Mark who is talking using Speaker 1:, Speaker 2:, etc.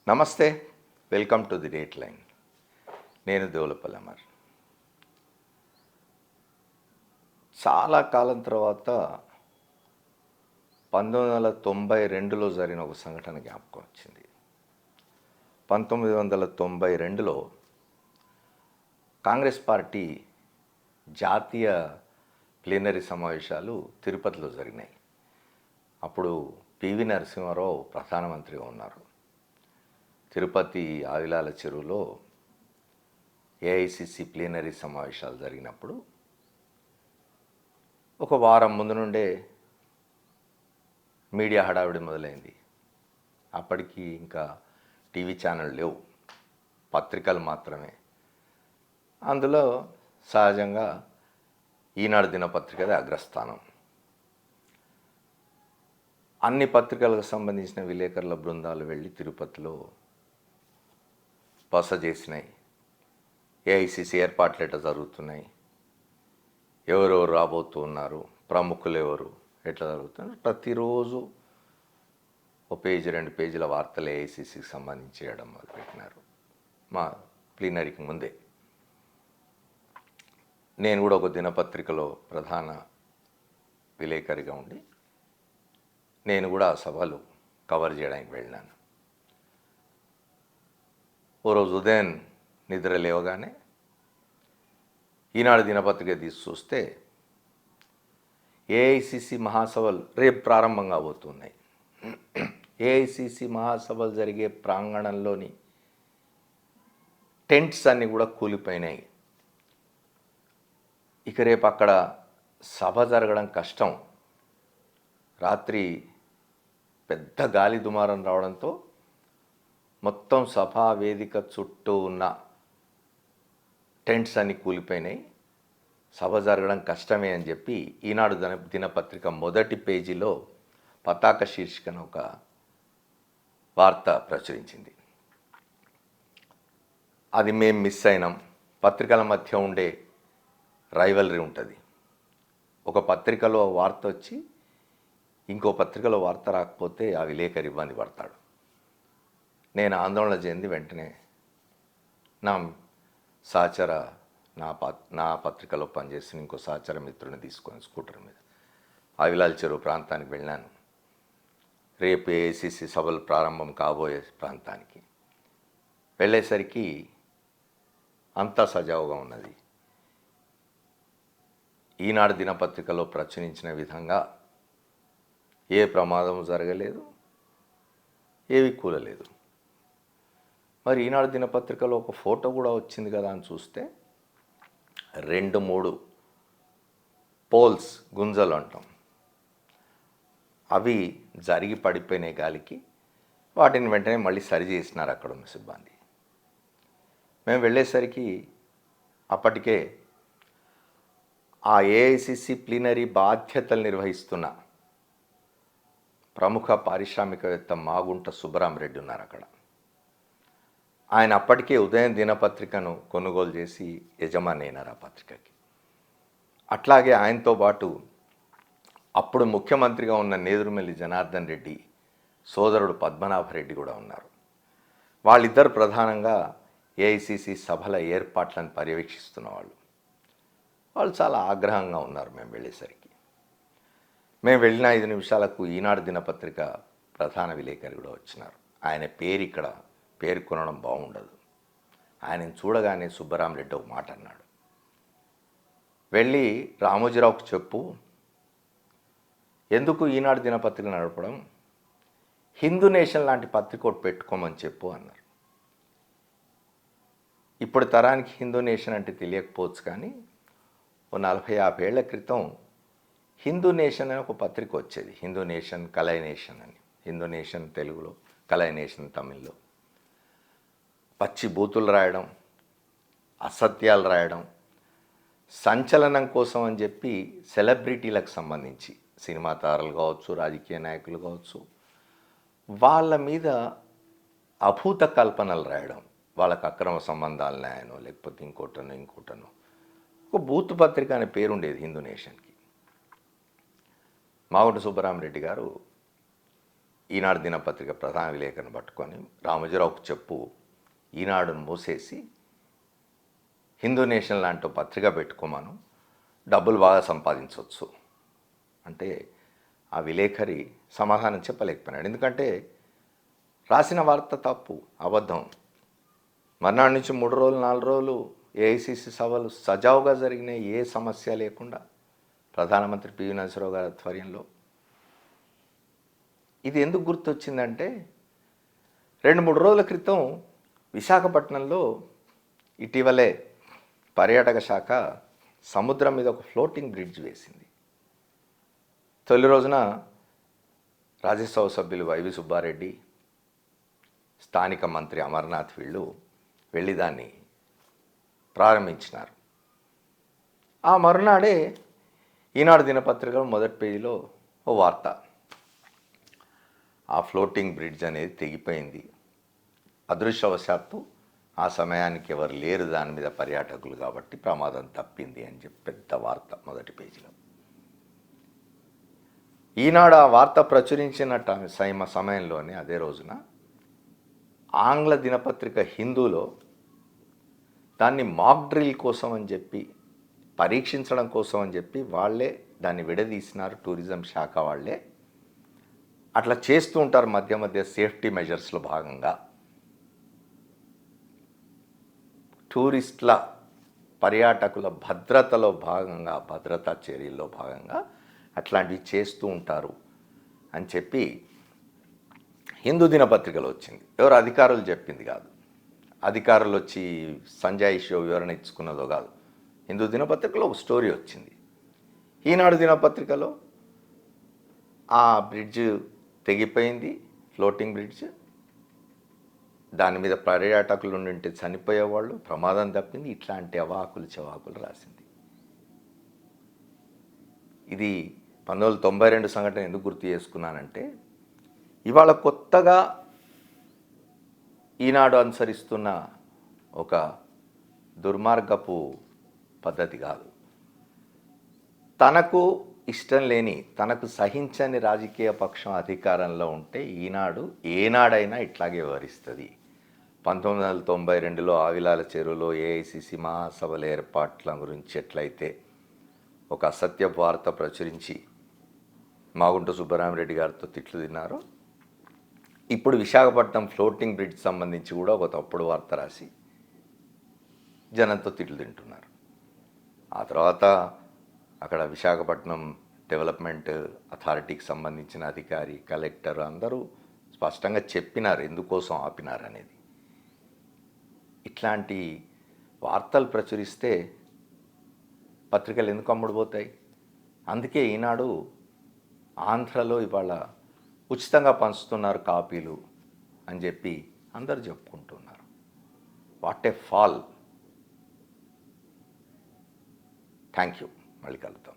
Speaker 1: నమస్తే, welcome to the date line. నేను దేవులపల్లి అమర్. చాలా కాలం తర్వాత 1992లో జరిగిన ఒక సంఘటన జ్ఞాపకం వచ్చింది. 1992లో కాంగ్రెస్ పార్టీ జాతీయ ప్లీనరీ సమావేశాలు తిరుపతిలో జరిగినాయి. అప్పుడు పివి నరసింహారావు ప్రధానమంత్రిగా ఉన్నారు. తిరుపతి ఆవిలాల చెరువులో ఏఐసిసి ప్లీనరీ సమావేశాలు జరిగినప్పుడు ఒక వారం ముందు నుండే మీడియా హడావిడి మొదలైంది. అప్పటికి ఇంకా టీవీ ఛానల్ లేవు, పత్రికలు మాత్రమే. అందులో సహజంగా ఈనాడు దినపత్రికదే అగ్రస్థానం. అన్ని పత్రికలకు సంబంధించిన విలేకరుల బృందాలు వెళ్ళి తిరుపతిలో బస చేసినాయి. ఏఐసిసి ఏర్పాట్లు ఎట్లా జరుగుతున్నాయి, ఎవరెవరు రాబోతూ ఉన్నారు, ప్రముఖులు ఎవరు, ఎట్లా జరుగుతున్నారు, ప్రతిరోజు ఒక పేజీ 2 పేజీల వార్తలు ఏఐసిసికి సంబంధించి చేయడం మొదలుపెట్టినారు. మా ప్లీనరీకి ముందే నేను కూడా ఒక దినపత్రికలో ప్రధాన విలేకరిగా ఉండి నేను కూడా ఆ సభలు కవర్ చేయడానికి వెళ్ళాను. ఓ రోజు ఉదయం నిద్ర లేవగానే ఈనాడు దినపత్రిక తీసి చూస్తే ఏఐసిసి మహాసభలు రేపు ప్రారంభం కాబోతున్నాయి. ఏఐసిసి మహాసభలు జరిగే ప్రాంగణంలోని టెంట్స్ అన్నీ కూడా కూలిపోయినాయి. ఇక రేపు అక్కడ సభ జరగడం కష్టం. రాత్రి పెద్ద గాలి దుమారం రావడంతో మొత్తం సభా వేదిక చుట్టూ ఉన్న టెంట్స్ అన్నీ కూలిపోయినాయి, సభ జరగడం కష్టమే అని చెప్పి ఈనాడు దినపత్రిక మొదటి పేజీలో పతాక శీర్షికన ఒక వార్త ప్రచురించింది. అది మేము మిస్ అయినాం. పత్రికల మధ్య ఉండే రైవలరీ ఉంటుంది. ఒక పత్రికలో వార్త వచ్చి ఇంకో పత్రికలో వార్త రాకపోతే ఆ విలేకరి ఇబ్బంది పడతాడు. నేను ఆందోళన చెంది వెంటనే నా సహచర నా పత్రికలో పనిచేసిన ఇంకో సహచర మిత్రుని తీసుకొని స్కూటర్ మీద ఆవిలాల చెరువు ప్రాంతానికి వెళ్ళాను. రేపు ఏఐసిసి సభలు ప్రారంభం కాబోయే ప్రాంతానికి వెళ్ళేసరికి అంతా సజావుగా ఉన్నది. ఈనాడు దినపత్రికలో ప్రచురించిన విధంగా ఏ ప్రమాదం జరగలేదు, ఏవి కూలలేదు. మరి ఈనాడు దినపత్రికలో ఒక ఫోటో కూడా వచ్చింది కదా అని చూస్తే 2-3 పోల్స్, గుంజలు అంటాం, అవి జరిగి పడిపోయినాయి గాలికి. వాటిని వెంటనే మళ్ళీ సరి చేసినారు అక్కడ ఉన్న సిబ్బంది. మేము వెళ్ళేసరికి అప్పటికే ఆ ఏఐసిసి ప్లీనరీ బాధ్యతలు నిర్వహిస్తున్న ప్రముఖ పారిశ్రామికవేత్త మాగుంట సుబ్బరామరెడ్డి ఉన్నారు అక్కడ. ఆయన అప్పటికే ఉదయం దినపత్రికను కొనుగోలు చేసి యజమాని అయినారు ఆ పత్రికకి. అట్లాగే ఆయనతో పాటు అప్పుడు ముఖ్యమంత్రిగా ఉన్న నేదురుమల్లి జనార్దన్ రెడ్డి సోదరుడు పద్మనాభరెడ్డి కూడా ఉన్నారు. వాళ్ళిద్దరు ప్రధానంగా ఏఐసిసి సభల ఏర్పాట్లను పర్యవేక్షిస్తున్న వాళ్ళు చాలా ఆగ్రహంగా ఉన్నారు. మేము వెళ్ళేసరికి మేము వెళ్ళిన 5 నిమిషాలకు ఈనాడు దినపత్రిక ప్రధాన విలేకరి కూడా వచ్చినారు. ఆయన పేరు ఇక్కడ పేర్కొనడం బాగుండదు. ఆయనను చూడగానే సుబ్బరామరెడ్డి ఒక మాట అన్నాడు, వెళ్ళి రామోజీరావుకు చెప్పు, ఎందుకు ఈనాడు దినపత్రిక నడపడం, హిందూ నేషన్ లాంటి పత్రిక ఒకటి పెట్టుకోమని చెప్పు అన్నారు. ఇప్పుడు తరానికి హిందూ నేషన్ అంటే తెలియకపోవచ్చు, కానీ ఓ 40-50 ఏళ్ల క్రితం హిందూ నేషన్ అని ఒక పత్రిక వచ్చేది. హిందూ నేషన్, కలై నేషన్ అని. హిందూ నేషన్ తెలుగులో, కలై నేషన్ తమిళ్లో. పచ్చి బూతులు రాయడం, అసత్యాలు రాయడం, సంచలనం కోసం అని చెప్పి సెలబ్రిటీలకు సంబంధించి సినిమా తారలు కావచ్చు, రాజకీయ నాయకులు కావచ్చు, వాళ్ళ మీద అభూత కల్పనలు రాయడం, వాళ్ళకు అక్రమ సంబంధాలు న్యాయనో లేకపోతే ఇంకోటనో ఒక బూత్ పత్రిక అనే పేరు ఉండేది హిందూ నేషన్కి. మాగుంట సుబ్బరామరెడ్డి గారు ఈనాడు దినపత్రిక ప్రధాన విలేకరుని పట్టుకొని రామోజీరావుకు చెప్పు, ఈనాడును మూసేసి హిందూ నేషన్ లాంటి పత్రిక పెట్టుకోమను, డబ్బులు బాగా సంపాదించవచ్చు అంటే ఆ విలేకరి సమాధానం చెప్పలేకపోయినాడు. ఎందుకంటే రాసిన వార్త తప్పు, అబద్ధం. మర్నాడు నుంచి 3 రోజులు 4 రోజులు ఏఐసిసి సభలు సజావుగా జరిగినాయి, ఏ సమస్య లేకుండా, ప్రధానమంత్రి పివి నరసింహారావు గారి ఆధ్వర్యంలో. ఇది ఎందుకు గుర్తొచ్చిందంటే 2-3 రోజుల క్రితం విశాఖపట్నంలో ఇటీవలే పర్యాటక శాఖ సముద్రం మీద ఒక ఫ్లోటింగ్ బ్రిడ్జ్ వేసింది. తొలి రోజున రాజ్యసభ సభ్యులు వైవి సుబ్బారెడ్డి, స్థానిక మంత్రి అమర్నాథ్ వీళ్ళు వెళ్ళి దాన్ని ప్రారంభించినారు. ఆ మరునాడే ఈనాడు దినపత్రికలో మొదటి పేజీలో ఓ వార్త, ఆ ఫ్లోటింగ్ బ్రిడ్జ్ అనేది తెగిపోయింది, అదృష్టవశాత్తు ఆ సమయానికి ఎవరు లేరు దాని మీద పర్యాటకులు కాబట్టి ప్రమాదం తప్పింది అని చెప్పి పెద్ద వార్త మొదటి పేజీలో. ఈనాడు ఆ వార్త ప్రచురించినట్టు సమయంలోనే అదే రోజున ఆంగ్ల దినపత్రిక హిందూలో దాన్ని మాక్ డ్రిల్ కోసం అని చెప్పి, పరీక్షించడం కోసం అని చెప్పి వాళ్ళే దాన్ని విడదీసినారు. టూరిజం శాఖ వాళ్ళే అట్లా చేస్తూ ఉంటారు మధ్య మధ్య సేఫ్టీ మెజర్స్లో భాగంగా, టూరిస్టుల పర్యాటకుల భద్రతలో భాగంగా, భద్రతా చర్యల్లో భాగంగా అట్లాంటివి చేస్తూ ఉంటారు అని చెప్పి హిందూ దినపత్రికలో వచ్చింది. ఎవరు అధికారులు చెప్పింది కాదు, అధికారులు వచ్చి సంజయ్ షో వివరణ ఇచ్చుకున్నదో కాదు, హిందూ దినపత్రికలో ఒక స్టోరీ వచ్చింది. ఈనాడు దినపత్రికలో ఆ బ్రిడ్జ్ తెగిపోయింది, ఫ్లోటింగ్ బ్రిడ్జ్, దాని మీద పర్యాటకులు ఉండింటే చనిపోయేవాళ్ళు, ప్రమాదం తప్పింది, ఇట్లాంటి అవాకులు చవాకులు రాసింది. ఇది 1992 సంఘటన ఎందుకు గుర్తు చేసుకున్నానంటే ఇవాళ కొత్తగా ఈనాడు అనుసరిస్తున్న ఒక దుర్మార్గపు పద్ధతి కాదు. తనకు ఇష్టం లేని, తనకు సహించని రాజకీయ పక్షం అధికారంలో ఉంటే ఈనాడు ఏనాడైనా ఇట్లాగే వ్యవహరిస్తుంది. 1992లో ఆవిలాల చెరువులో ఏఐసిసి మహాసభల ఏర్పాట్ల గురించి ఎట్లయితే ఒక అసత్య వార్త ప్రచురించి మాగుంట సుబ్బరామరెడ్డి గారితో తిట్లు తిన్నారో, ఇప్పుడు విశాఖపట్నం ఫ్లోటింగ్ బ్రిడ్జ్ సంబంధించి కూడా ఒక తప్పుడు వార్త రాసి జనంతో తిట్లు తింటున్నారు. ఆ తర్వాత అక్కడ విశాఖపట్నం డెవలప్మెంట్ అథారిటీకి సంబంధించిన అధికారి, కలెక్టర్ అందరూ స్పష్టంగా చెప్పినారు ఎందుకోసం ఆపినారు అనేది. ఇట్లాంటి వార్తలు ప్రచురిస్తే పత్రికలు ఎందుకు అమ్ముడుపోతాయి? అందుకే ఈనాడు ఆంధ్రలో ఇవాళ ఉచితంగా పంచుతున్నారు కాపీలు అని చెప్పి అందరు చెప్పుకుంటున్నారు. What a fall. Thank you. మళ్ళీ కలుద్దాం.